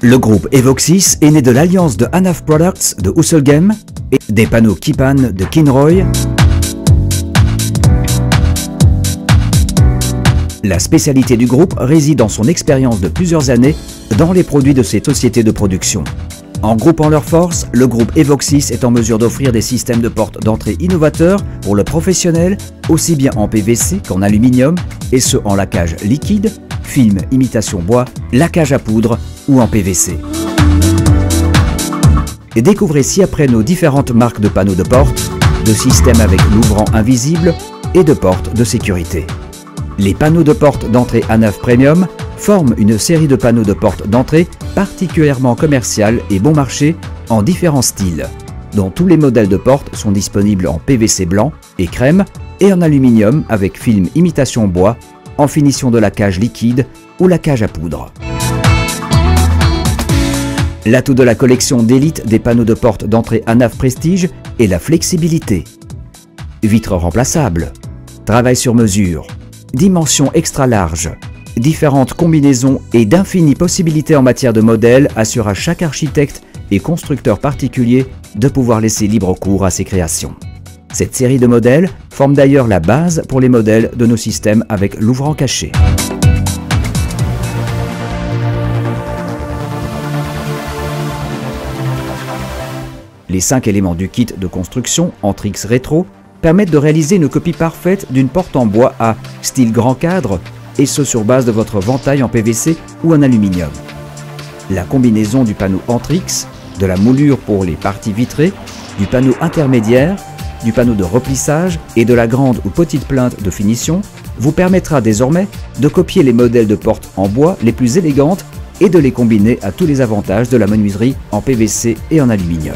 Le groupe Evoxys est né de l'alliance de Anaf Products de Husselgem et des panneaux Kipan de Kinroy. La spécialité du groupe réside dans son expérience de plusieurs années dans les produits de ces sociétés de production. En groupant leurs forces, le groupe Evoxys est en mesure d'offrir des systèmes de porte d'entrée innovateurs pour le professionnel, aussi bien en PVC qu'en aluminium, et ce en laquage liquide, film imitation bois, laquage à poudre ou en PVC. Et découvrez ci-après nos différentes marques de panneaux de porte, de systèmes avec l'ouvrant invisible et de portes de sécurité. Les panneaux de porte d'entrée Anaf Premium forment une série de panneaux de porte d'entrée particulièrement commerciale et bon marché en différents styles, dont tous les modèles de porte sont disponibles en PVC blanc et crème et en aluminium avec film imitation bois, en finition de laquage liquide ou laquage à poudre. L'atout de la collection d'élite des panneaux de porte d'entrée Anaf Prestige est la flexibilité. Vitres remplaçables, travail sur mesure, dimensions extra larges, différentes combinaisons et d'infinies possibilités en matière de modèles assurent à chaque architecte et constructeur particulier de pouvoir laisser libre cours à ses créations. Cette série de modèles forme d'ailleurs la base pour les modèles de nos systèmes avec l'ouvrant caché. Les 5 éléments du kit de construction Entrix Rétro permettent de réaliser une copie parfaite d'une porte en bois à style grand cadre, et ce sur base de votre ventail en PVC ou en aluminium. La combinaison du panneau Entrix, de la moulure pour les parties vitrées, du panneau intermédiaire, du panneau de replissage et de la grande ou petite plainte de finition vous permettra désormais de copier les modèles de portes en bois les plus élégantes et de les combiner à tous les avantages de la menuiserie en PVC et en aluminium.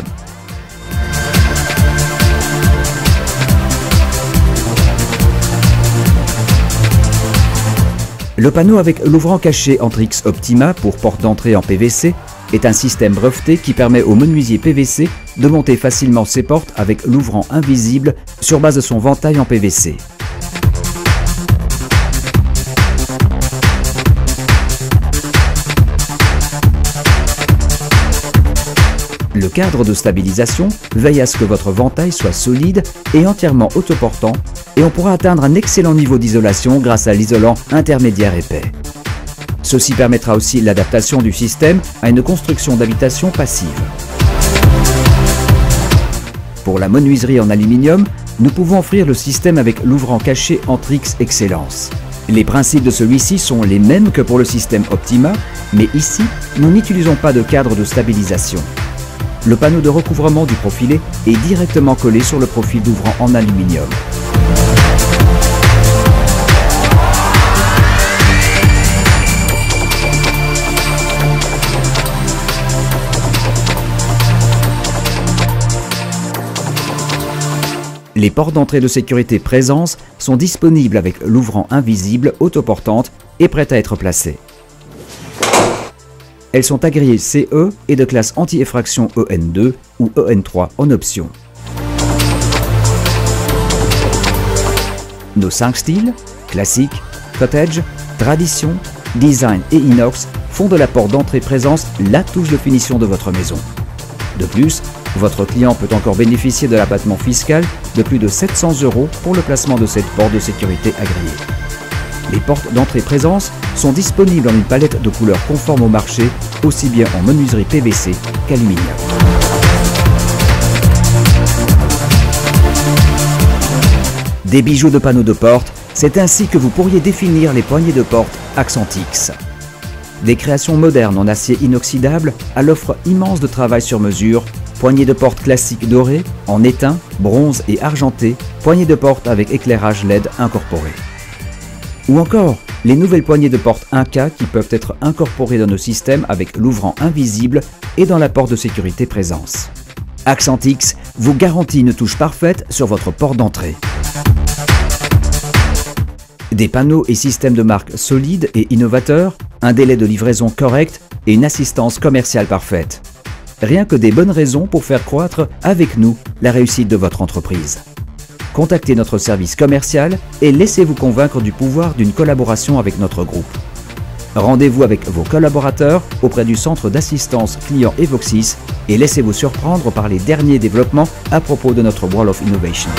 Le panneau avec l'ouvrant caché Entrix Optima pour porte d'entrée en PVC est un système breveté qui permet au menuisier PVC de monter facilement ses portes avec l'ouvrant invisible sur base de son ventail en PVC. Le cadre de stabilisation veille à ce que votre ventail soit solide et entièrement autoportant, et on pourra atteindre un excellent niveau d'isolation grâce à l'isolant intermédiaire épais. Ceci permettra aussi l'adaptation du système à une construction d'habitation passive. Pour la menuiserie en aluminium, nous pouvons offrir le système avec l'ouvrant caché Entrix Excellence. Les principes de celui-ci sont les mêmes que pour le système Optima, mais ici, nous n'utilisons pas de cadre de stabilisation. Le panneau de recouvrement du profilé est directement collé sur le profil d'ouvrant en aluminium. Les portes d'entrée de sécurité Présence sont disponibles avec l'ouvrant invisible autoportante et prêtes à être placées. Elles sont agréées CE et de classe anti-effraction EN2 ou EN3 en option. Nos 5 styles, classique, cottage, tradition, design et inox, font de la porte d'entrée Présence la touche de finition de votre maison. De plus, votre client peut encore bénéficier de l'abattement fiscal de plus de 700 € pour le placement de cette porte de sécurité agréée. Les portes d'entrée Présence sont disponibles en une palette de couleurs conformes au marché, aussi bien en menuiserie PVC qu'aluminium. Des bijoux de panneaux de porte, c'est ainsi que vous pourriez définir les poignées de porte Accentix. Des créations modernes en acier inoxydable à l'offre immense de travail sur mesure, poignées de porte classiques dorées, en étain, bronze et argenté, poignées de porte avec éclairage LED incorporé. Ou encore, les nouvelles poignées de porte 1K qui peuvent être incorporées dans nos systèmes avec l'ouvrant invisible et dans la porte de sécurité Présence. Accentix vous garantit une touche parfaite sur votre porte d'entrée. Des panneaux et systèmes de marque solides et innovateurs, un délai de livraison correct et une assistance commerciale parfaite. Rien que des bonnes raisons pour faire croître avec nous la réussite de votre entreprise. Contactez notre service commercial et laissez-vous convaincre du pouvoir d'une collaboration avec notre groupe. Rendez-vous avec vos collaborateurs auprès du centre d'assistance client Evoxys et laissez-vous surprendre par les derniers développements à propos de notre Wall of Innovation.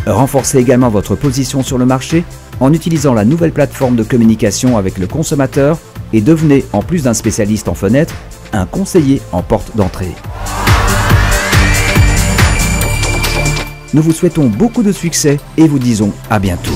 Renforcez également votre position sur le marché en utilisant la nouvelle plateforme de communication avec le consommateur et devenez, en plus d'un spécialiste en fenêtres, un conseiller en porte d'entrée. Nous vous souhaitons beaucoup de succès et vous disons à bientôt.